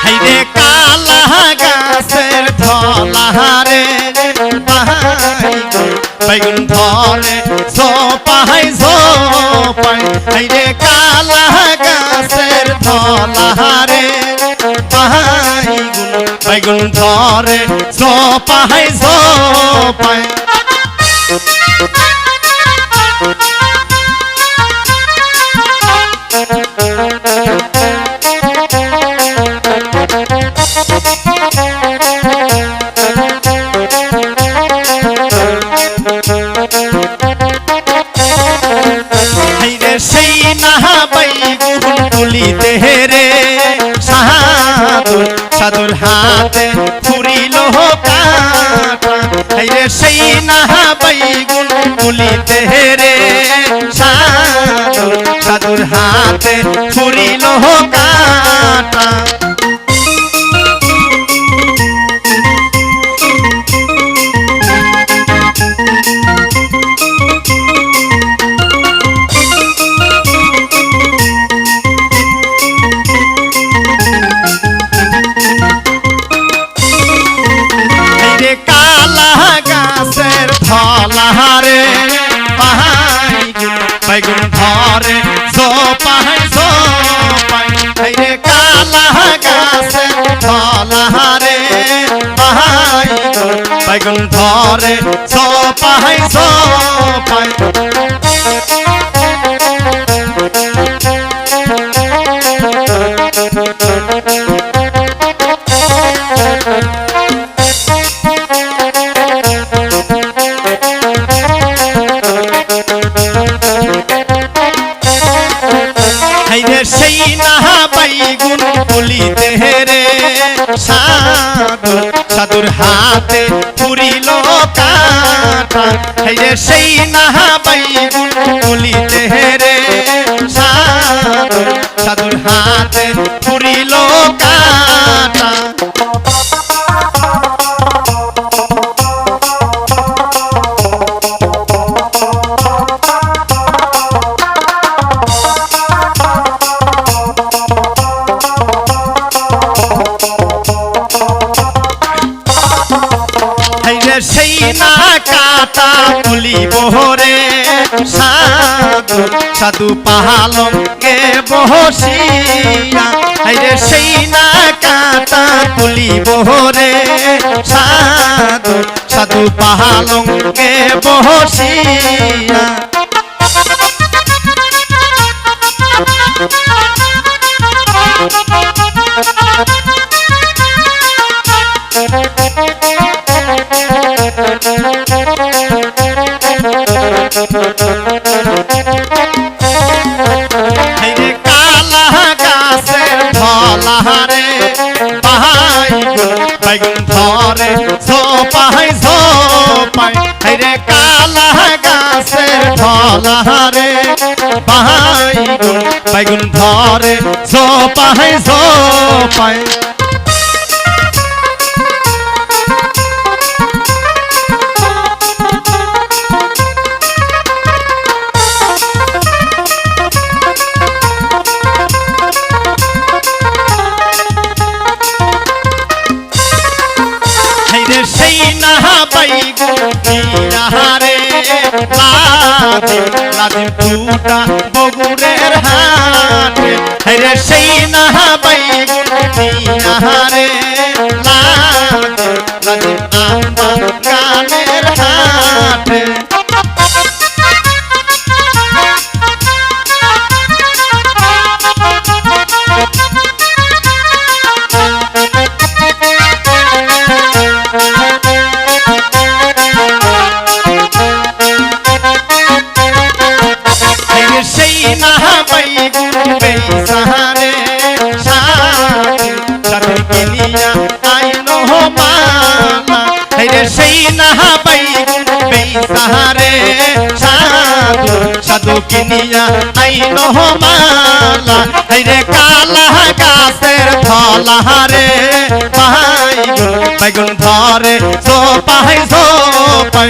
হাইরে কালা গাছের ধলারে বাইগুন ধরে সোপাই সোপাই হাইরে কালা গাছের ধলারে বাইগুন ধরে সোপাই সোপাই সেই না বাইগুন তুলিতে রে সাধুর হাতে ফুরিল কাটা হাইরে সেই না বাইগুন তুলিতে রে সাধুর হাতে ফুরিল কাটা ধলারে বাইগুন ধরে সোপাই সোপাই হাইরে কালা গাছে ধলারে বাইগুন ধরে সোপাই সোপাই সেই না বাইগুন তুলিতে রে সাধুর হাতে ফুরিল কাটা হাইরে সেই না বাইগুন তুলিতে রে সাধুর হাতে ফুরিল কাটা সেই না কাটা তুলিব রে সাধু পাহালং গে বসিয়া হাইরে সেই না কাটা তুলিব রে সাধু পাহালং গে বসিয়া হাইরে কালা গাছের ধলারে বাইগুন ধরে সোপাই সোপাই হাইরে কালা গাছের ধলারে বাইগুন ধরে সোপাই সোপাই সেই না বাইগুন রে লাদিম টুটা বগুড়ের হাটে হাইরে সেই না বাইগুন রে লাদিম আমার গানের হাটে সাহারে সাধু সাধু কিনিয়া আইলো মা কালা রে কালা গাছের ফলা রে বাইগুন বাইগুন ধরে সোপাই সোপাই